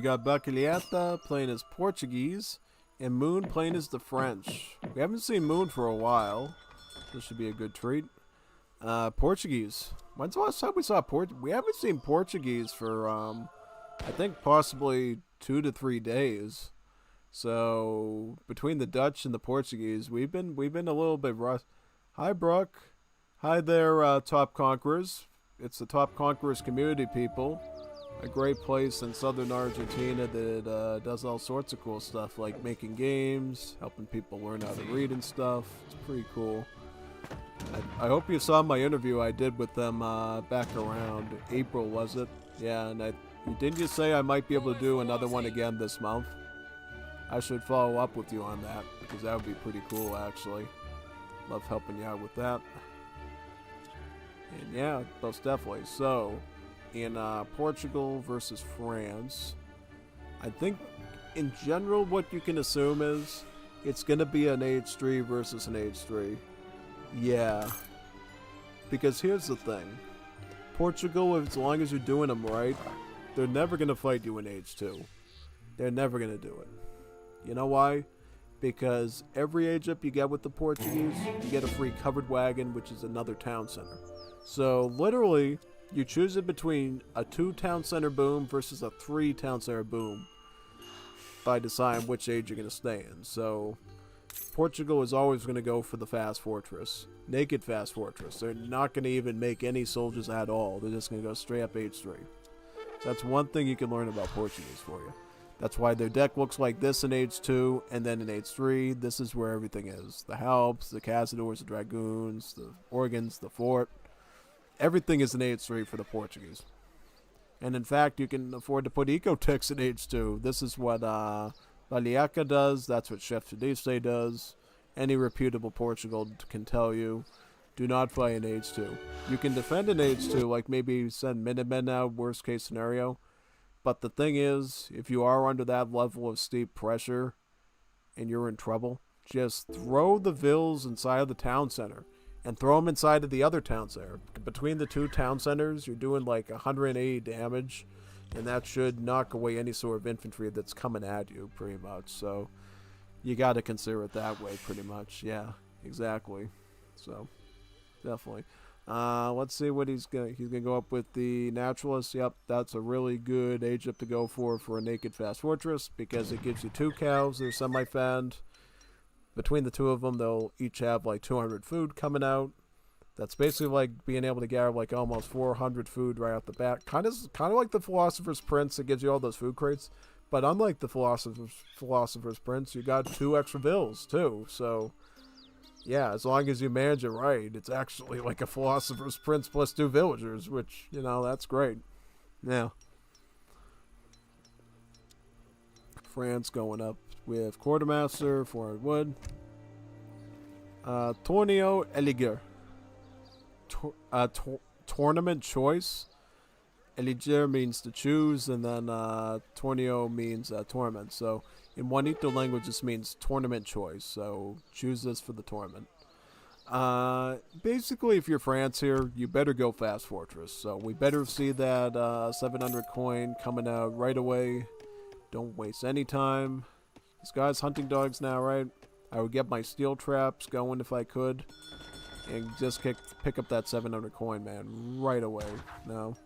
We got Balalaika playing as Portuguese, and Moon playing as the French. We haven't seen Moon for a while. This should be a good treat. Portuguese. When's the last time we saw We haven't seen Portuguese for, I think possibly 2 to 3 days. So, between the Dutch and the Portuguese, we've been a little bit rough. Hi, Brooke. Hi there, Top Conquerors. It's the Top Conquerors community, people. A great place in southern Argentina that does all sorts of cool stuff, like making games, helping people learn how to read and stuff. It's pretty cool. I hope you saw my interview I did with them back around April, was it? Yeah, and didn't you say I might be able to do another one again this month? I should follow up with you on that, because that would be pretty cool, actually. Love helping you out with that. And yeah, most definitely. So, in Portugal versus France, I think in general what you can assume is it's going to be an age 3 versus an age 3. Yeah. Because here's the thing. Portugal, as long as you're doing them right, they're never going to fight you in age 2. They're never going to do it. You know why? Because every age up you get with the Portuguese, you get a free covered wagon, which is another town center. So, literally, you choose it between a 2 town center boom versus a 3 town center boom by deciding which age you're going to stay in. So, Portugal is always going to go for the fast fortress. Naked fast fortress. They're not going to even make any soldiers at all. They're just going to go straight up age 3. That's one thing you can learn about Portuguese for you. That's why their deck looks like this in age 2, and then in age 3, this is where everything is. The helps, the cazadors, the dragoons, the organs, the fort. Everything is in age 3 for the Portuguese. And in fact, you can afford to put ecotechs in age 2. This is what Balalaika does. That's what Chef Streletsy does. Any reputable Portugal can tell you, do not fight in age 2. You can defend in age 2, like maybe send Minutemen out, worst case scenario. But the thing is, if you are under that level of steep pressure and you're in trouble, just throw the vills inside of the town center and throw them inside of the other town center. Between the 2 town centers, you're doing like 180 damage, and that should knock away any sort of infantry that's coming at you, pretty much. So you got to consider it that way, pretty much. Yeah, exactly. So definitely. Let's see what he's gonna go up with the naturalist. Yep, that's a really good age up to go for a naked fast fortress, because it gives you 2 cows. They're semi-fanned. Between the 2 of them, they'll each have like 200 food coming out. That's basically like being able to gather like almost 400 food right off the bat. Kind of like the Philosopher's Prince that gives you all those food crates. But unlike the Philosopher's Prince, you got 2 extra vills too. So yeah, as long as you manage it right, it's actually like a Philosopher's Prince plus 2 villagers, which, you know, that's great. Yeah. France going up with Quartermaster, 400 wood. Torneo Eliger. Tournament choice. Eliger means to choose, and then Torneo means tournament. So in Juanito language, this means tournament choice. So choose this for the tournament. Basically, if you're France here, you better go fast fortress. So we better see that 700 coin coming out right away. Don't waste any time. This guy's hunting dogs now, right? I would get my steel traps going if I could, and just pick up that 700 coin, man, right away. No.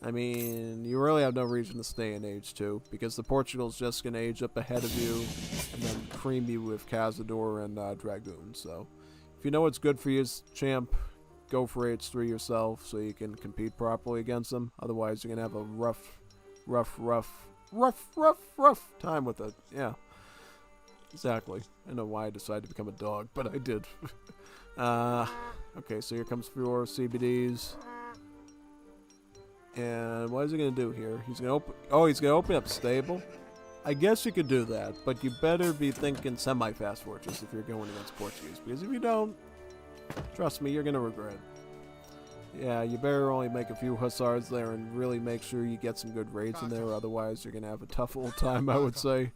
I mean, you really have no reason to stay in age 2, because the Portugal's just going to age up ahead of you and then cream you with Cazador and Dragoon. So, if you know what's good for you, champ, go for age 3 yourself so you can compete properly against them. Otherwise, you're going to have a rough time with it. Yeah. Exactly. I don't know why I decided to become a dog, but I did. Okay, so here comes 4 CBDs. And what is he going to do here? He's going to open up stable. I guess you could do that, but you better be thinking semi-fast fortress if you're going against Portuguese, because if you don't, trust me, you're going to regret. Yeah, you better only make a few hussars there and really make sure you get some good raids in there, otherwise you're going to have a tough old time, I would say.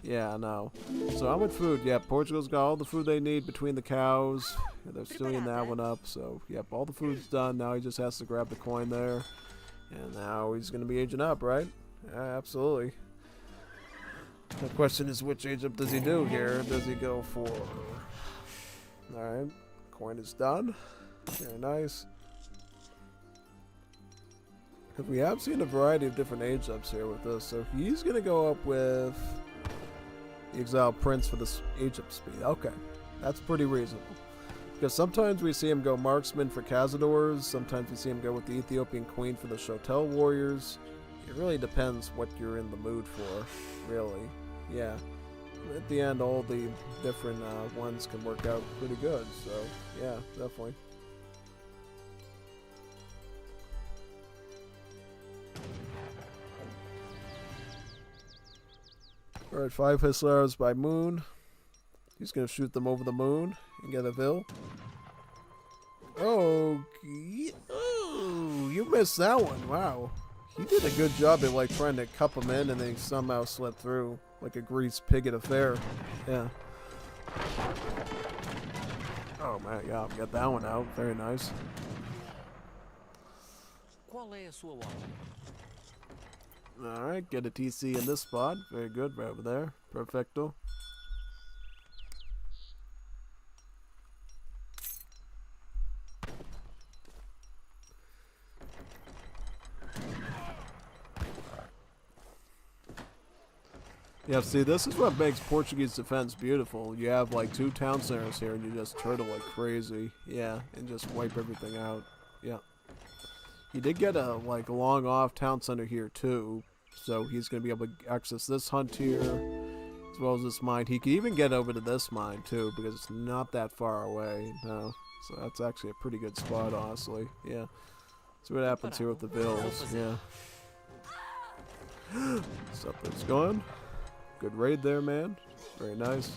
Yeah, no. So how much food? Yeah, Portugal's got all the food they need between the cows. Yeah, they're stewing that one up, so yep, all the food's done. Now he just has to grab the coin there. And now he's going to be aging up, right? Absolutely. The question is, which age up does he do here? Does he go for... Alright, coin is done. Very nice. Because we have seen a variety of different age ups here with this, so he's going to go up with the Exiled Prince for this age up speed. Okay, that's pretty reasonable. Because sometimes we see him go Marksman for Cazadors, sometimes we see him go with the Ethiopian Queen for the Shotel Warriors. It really depends what you're in the mood for, really. Yeah. At the end, all the different ones can work out pretty good, so yeah, definitely. Alright, 5 Hussars by Moon. He's going to shoot them over the moon and get a Vil. Oh, you missed that one. Wow. He did a good job at like trying to cup him in and then he somehow slipped through like a greased pig at a fair. Yeah. Oh man, yeah, got that one out. Very nice. Alright, get a TC in this spot. Very good, right over there. Perfecto. Yeah, see, this is what makes Portuguese defense beautiful. You have like 2 town centers here and you just turtle like crazy. Yeah, and just wipe everything out. Yeah. He did get a like long off town center here too, so he's going to be able to access this hunt here as well as this mine. He could even get over to this mine too because it's not that far away. No, so that's actually a pretty good spot, honestly. Yeah. See what happens here with the Vils. Yeah. Something's going. Good raid there, man. Very nice.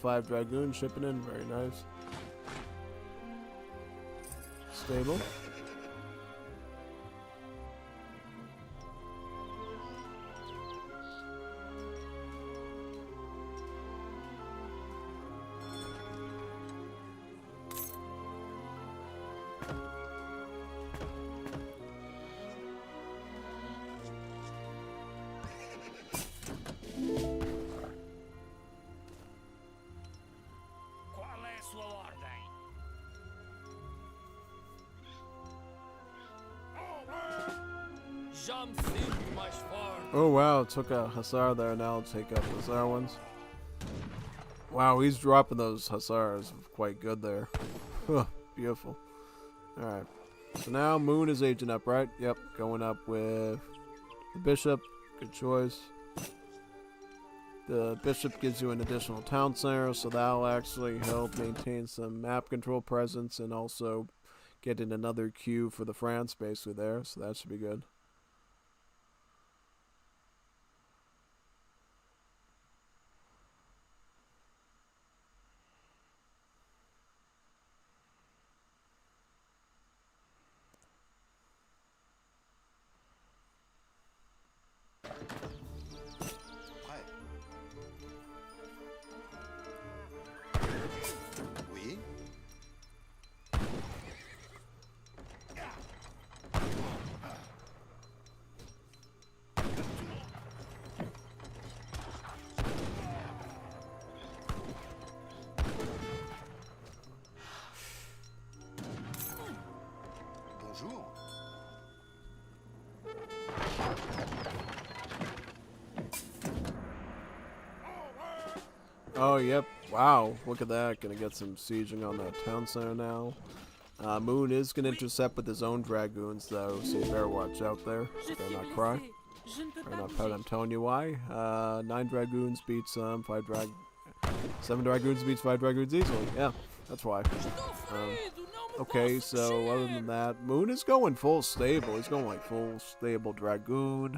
Five Dragoons shipping in. Very nice. Stable. Oh wow, took a Hussar there, now I'll take up Hussar ones. Wow, he's dropping those Hussars quite good there. Beautiful. Alright, so now Moon is aging up, right? Yep, going up with the Bishop. Good choice. The Bishop gives you an additional town center, so that'll actually help maintain some map control presence and also get in another queue for the France basically there, so that should be good. Oh, yep. Wow. Look at that. Gonna get some sieging on that town center now. Moon is gonna intercept with his own Dragoons, though, so you better watch out there. Better not cry. Better not pout, I'm telling you why. 9 Dragoons beats 7 Dragoons beats 5 Dragoons easily. Yeah, that's why. Okay, so other than that, Moon is going full stable. He's going like full stable Dragoon.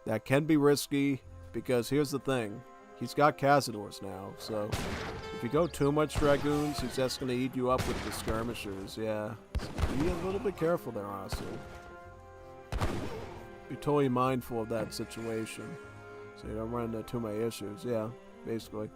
That can be risky, because here's the thing. he's got Cazadors now, so if you go too much Dragoons, he's just going to eat you up with the skirmishers, yeah. So be a little bit careful there, honestly. Be totally mindful of that situation, so you don't run into too many issues, yeah, basically.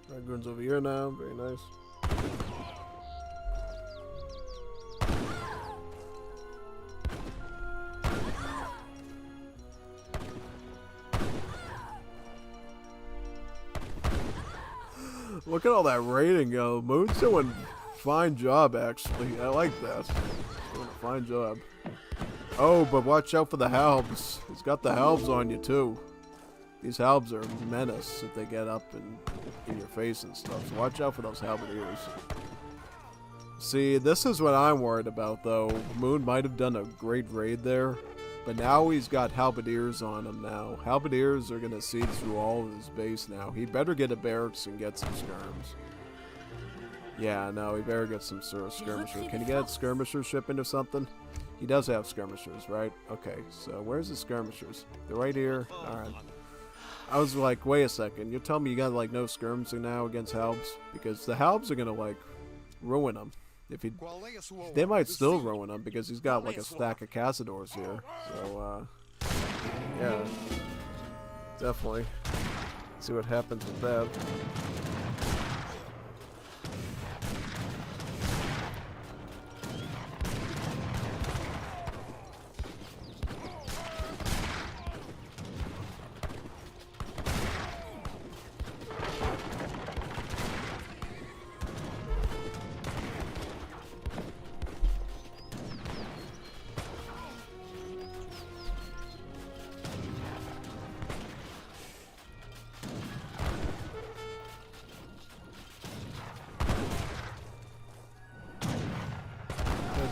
Dragoons over here now, very nice. Look at all that raiding, yo. Moon's doing fine job, actually. I like that. Doing a fine job. Oh, but watch out for the halbs. He's got the halbs on you, too. These halbs are a menace if they get up in your face and stuff. So watch out for those halberdiers. See, this is what I'm worried about, though. Moon might have done a great raid there, but now he's got halberdiers on him now. Halberdiers are going to siege through all of his base now. He better get a barracks and get some skirms. Yeah, no, he better get some sort of skirmisher. Can you get a skirmisher ship into something? He does have skirmishers, right? Okay, so where's the skirmishers? They're right here. Alright. I was like, wait a second. You're telling me you got, like, no skirmishing now against halbs? Because the halbs are going to, like, ruin him. If he, they might still ruin him because he's got, like, a stack of Cazadors here. So, yeah. Definitely. See what happens with that.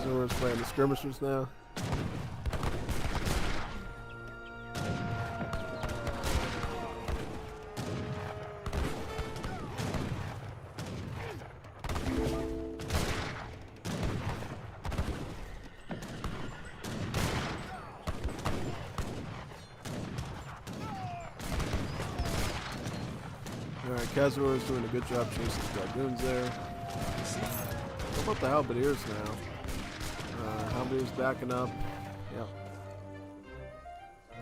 We're playing the skirmishers now. Alright, Kazur is doing a good job chasing the dragoons there. What about the halberdiers now? Halberdiers backing up. Yep.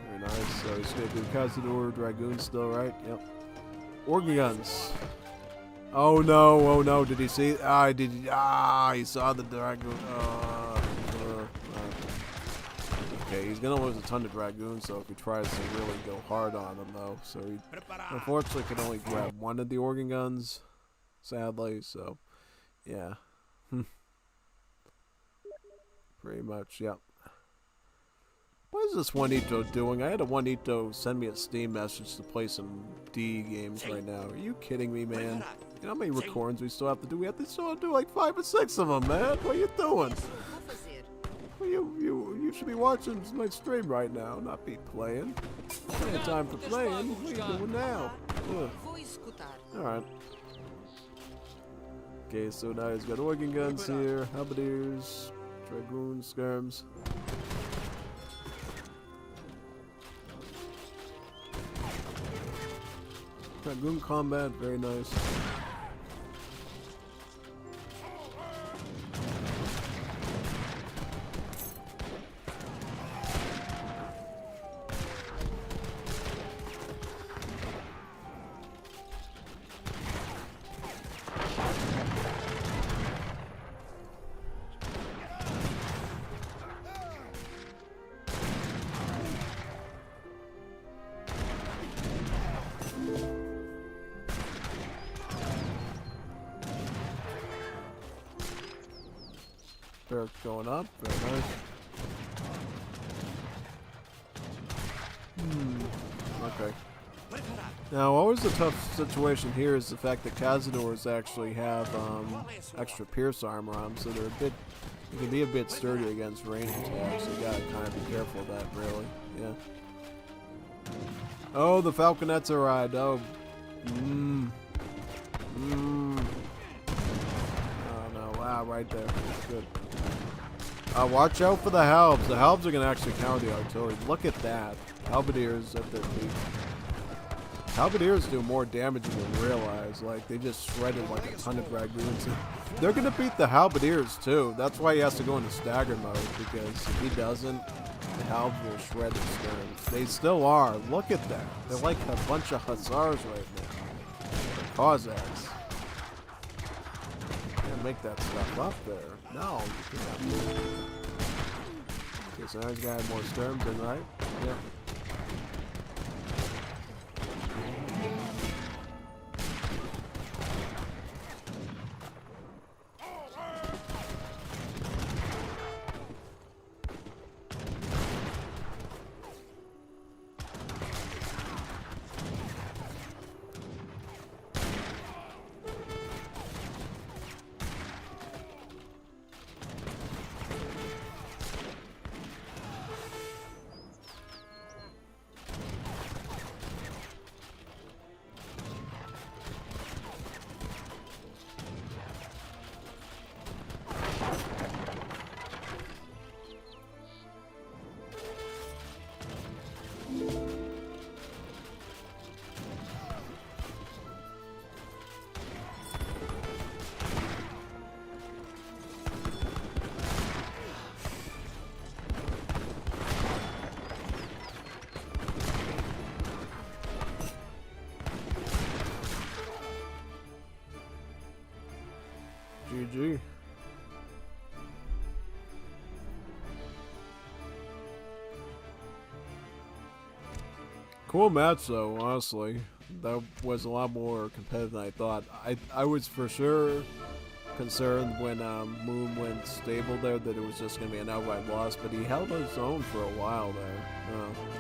Very nice. So he's going to do Cazador, dragoons still, right? Yep. Organ guns. Oh no, oh no. Did he see? He saw the dragoon. Okay, he's going to lose a ton of dragoons, so if he tries to really go hard on them, though. So he unfortunately can only grab one of the organ guns, sadly, so yeah. Pretty much, yep. What is this Juanito doing? I had a Juanito send me a Steam message to play some D games right now. Are you kidding me, man? You know how many recordings we still have to do? We have to still do like 5 or 6 of them, man. What are you doing? Well, you should be watching my stream right now, not be playing. Plenty of time for playing. What are you doing now? Alright. Okay, so now he's got organ guns here, halberdiers, dragoons, skirms. Dragoon combat, very nice. Barracks going up, very nice. Okay. Now, always a tough situation here is the fact that Cazadors actually have extra pierce armor on them, so they're a bit, they can be a bit sturdy against range attacks. So you gotta kind of be careful of that, really. Yeah. Oh, the Falconets arrived. Oh, Oh no! Wow, right there. Good. Watch out for the halbs. The halbs are gonna actually counter the artillery. Look at that. Halberdiers at their peak. Halberdiers do more damage than you realize. Like, they just shredded like a ton of dragoons. They're gonna beat the halberdiers too. That's why he has to go into stagger mode, because if he doesn't, the halbs will shred his sterns. They still are. Look at that. They're like a bunch of hussars right now. They're Cossacks. Can't make that stuff up there. No, you cannot. Okay, so now he's gonna have more sterns in, right? Yeah. GG. Cool match though, honestly. That was a lot more competitive than I thought. I was for sure concerned when Moon went stable there that it was just going to be an outright loss, but he held his own for a while there.